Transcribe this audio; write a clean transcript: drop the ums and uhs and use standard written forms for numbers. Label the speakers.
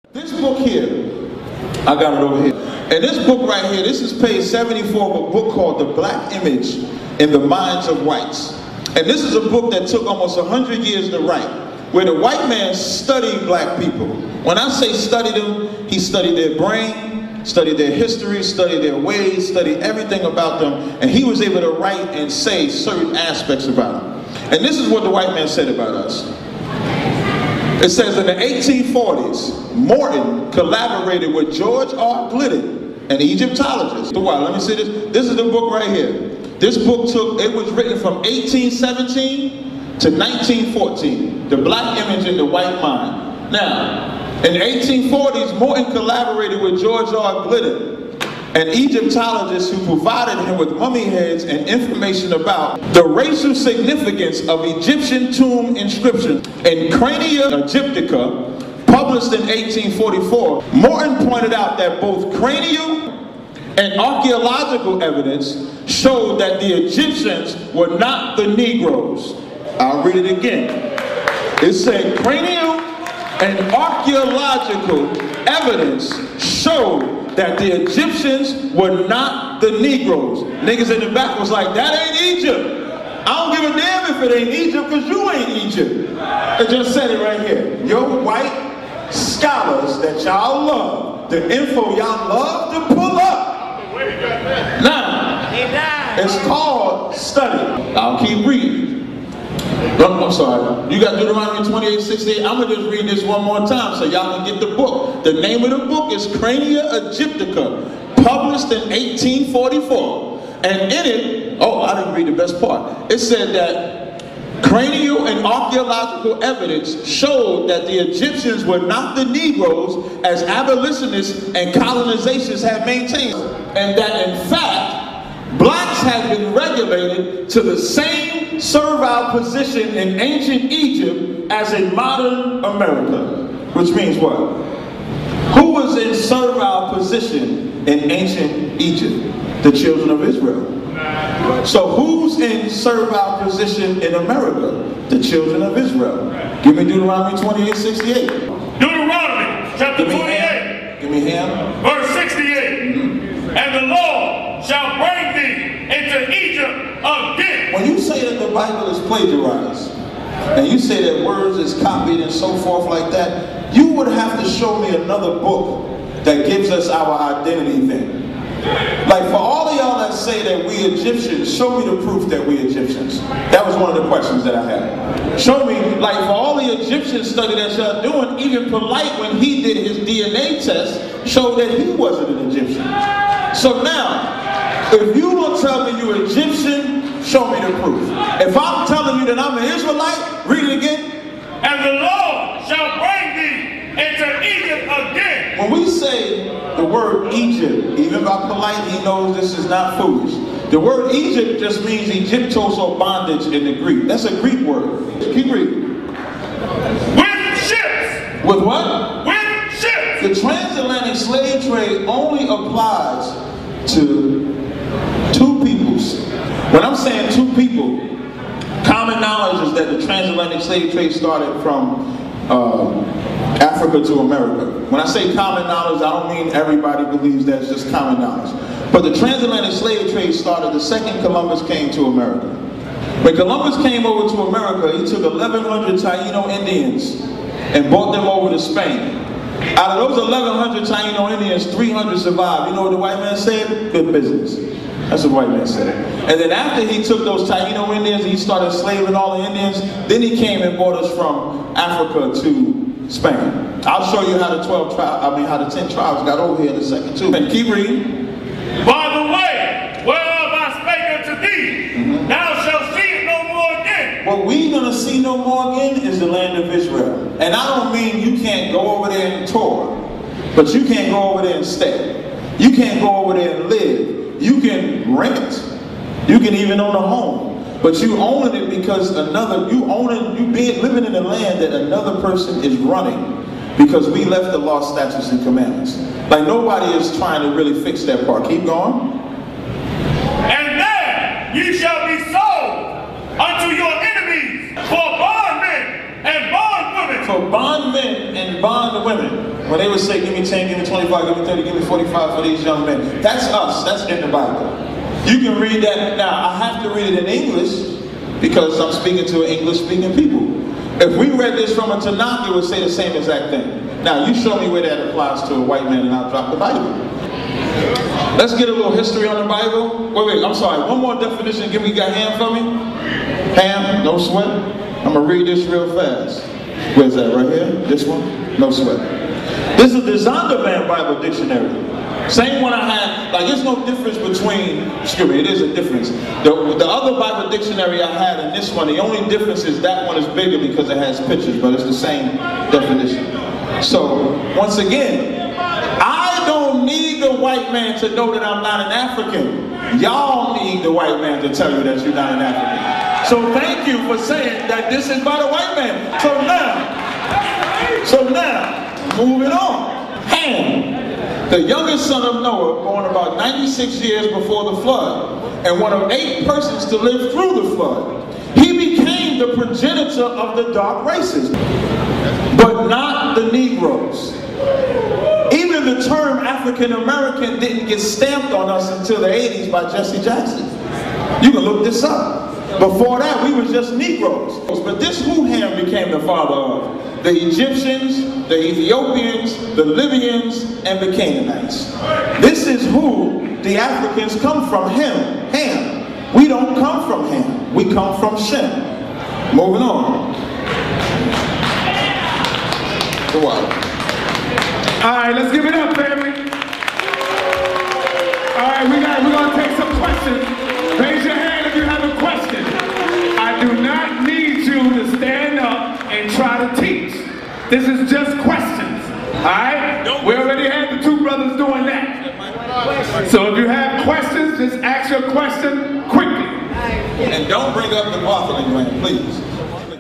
Speaker 1: This book here, I got it over here. And this book right here, this is page 74 of a book called The Black Image in the Minds of Whites. And this is a book that took almost 100 years to write, where the white man studied black people. When I say studied them, he studied their brain, studied their history, studied their ways, studied everything about them, and he was able to write and say certain aspects about them. And this is what the white man said about us. It says in the 1840s, Morton collaborated with George R. Glidden, an Egyptologist. Let me see this. This is the book right here. This book it was written from 1817 to 1914. The Black Image in the White Mind. Now, in the 1840s, Morton collaborated with George R. Glidden, an Egyptologist who provided him with mummy heads and information about the racial significance of Egyptian tomb inscriptions. In Crania Egyptiaca, published in 1844, Morton pointed out that both cranial and archaeological evidence showed that the Egyptians were not the Negroes. I'll read it again. It said cranial and archaeological evidence showed that the Egyptians were not the Negroes. Niggas in the back was like, that ain't Egypt. I don't give a damn if it ain't Egypt, because you ain't Egypt. It just said it right here. Your white scholars that y'all love, the info y'all love to pull up. Now, it's called study. I'll keep reading. I'm sorry. You got Deuteronomy 28:68. I'm going to just read this one more time so y'all can get the book. The name of the book is Crania Egyptiaca, published in 1844. And in it, I didn't read the best part. It said that cranial and archaeological evidence showed that the Egyptians were not the Negroes as abolitionists and colonizationists have maintained. And that in fact, blacks had been regulated to the same servile position in ancient Egypt as in modern America. Which means what? Who was in servile position in ancient Egypt? The children of Israel. So who's in servile position in America? The children of Israel. Give me Deuteronomy 28:68.
Speaker 2: Deuteronomy chapter 28.
Speaker 1: Give me him.
Speaker 2: Verse 68. And the Lord shall bring thee into Egypt again.
Speaker 1: When you say that the Bible is plagiarized, and you say that words is copied and so forth like that, you would have to show me another book that gives us our identity thing. Like for all of y'all that say that we Egyptians, show me the proof that we Egyptians. That was one of the questions that I had. Show me, like for all the Egyptian study that y'all doing, even Polite when he did his DNA test, showed that he wasn't an Egyptian. So now, if you will tell me you're Egyptian, show me the proof. If I'm telling you that I'm an Israelite, read it again.
Speaker 2: And the Lord shall bring thee into Egypt again.
Speaker 1: When we say the word Egypt, even by Polite, he knows this is not foolish. The word Egypt just means Egyptos or bondage in the Greek. That's a Greek word. Keep reading.
Speaker 2: With ships.
Speaker 1: With what?
Speaker 2: With ships.
Speaker 1: The transatlantic slave trade only applies to two peoples. When I'm saying two people, common knowledge is that the transatlantic slave trade started from Africa to America. When I say common knowledge, I don't mean everybody believes that's just common knowledge. But the transatlantic slave trade started the second Columbus came to America. When Columbus came over to America, he took 1,100 Taino Indians and brought them over to Spain. Out of those 1,100 Taino Indians, 300 survived. You know what the white man said? Good business. That's what the white man said. And then after he took those Taino Indians, he started slaving all the Indians. Then he came and brought us from Africa to Spain. I'll show you how the 10 tribes got over here in a second too. And keep reading.
Speaker 2: By the way, whereof I spake unto thee, thou shalt see it no more again.
Speaker 1: What we're gonna see no more again is the land of Israel. And I don't mean you can't go over there and tour, but you can't go over there and stay. You can't go over there and live. You can rent. You can even own a home. But you own it because living in a land that another person is running because we left the law, statutes, and commandments. Like nobody is trying to really fix that part. Keep going.
Speaker 2: And there ye shall be sold unto your enemies for bondmen and bondwomen
Speaker 1: for bondmen and bondwomen, when they would say, give me 10, give me 25, give me 30, give me 45 for these young men. That's us. That's in the Bible. You can read that. Now, I have to read it in English because I'm speaking to English-speaking people. If we read this from a Tanakh, it would say the same exact thing. Now, you show me where that applies to a white man and I'll drop the Bible. Let's get a little history on the Bible. Wait, I'm sorry. One more definition. Give me, got ham for me? Ham, no sweat. I'm going to read this real fast. Where's that? Right here? This one? No sweat. This is the Zondervan Bible Dictionary. Same one I had. Like, there's no difference between, excuse me, it is a difference. The other Bible dictionary I had and this one, the only difference is that one is bigger because it has pictures, but it's the same definition. So, once again, I don't need the white man to know that I'm not an African. Y'all need the white man to tell you that you're not an African. So thank you for saying that this is by the white man. So now, moving on. Ham, the youngest son of Noah, born about 96 years before the flood, and one of 8 persons to live through the flood. He became the progenitor of the dark races, but not the Negroes. Even the term African American didn't get stamped on us until the 80s by Jesse Jackson. You can look this up. Before that, we were just Negroes. But this who Ham became the father of? The Egyptians, the Ethiopians, the Libyans, and the Canaanites. This is who the Africans come from, Ham. We don't come from Ham. We come from Shem. Moving on. Go on.
Speaker 3: All right, let's give it up, family. All right, we're going to take some questions. Raise your hand if you have a question. I do not need you to stand up and try to teach. This is just questions. All right? We already had the 2 brothers doing that. So if you have questions, just ask your question quickly.
Speaker 1: And don't bring up the waffling gland, please.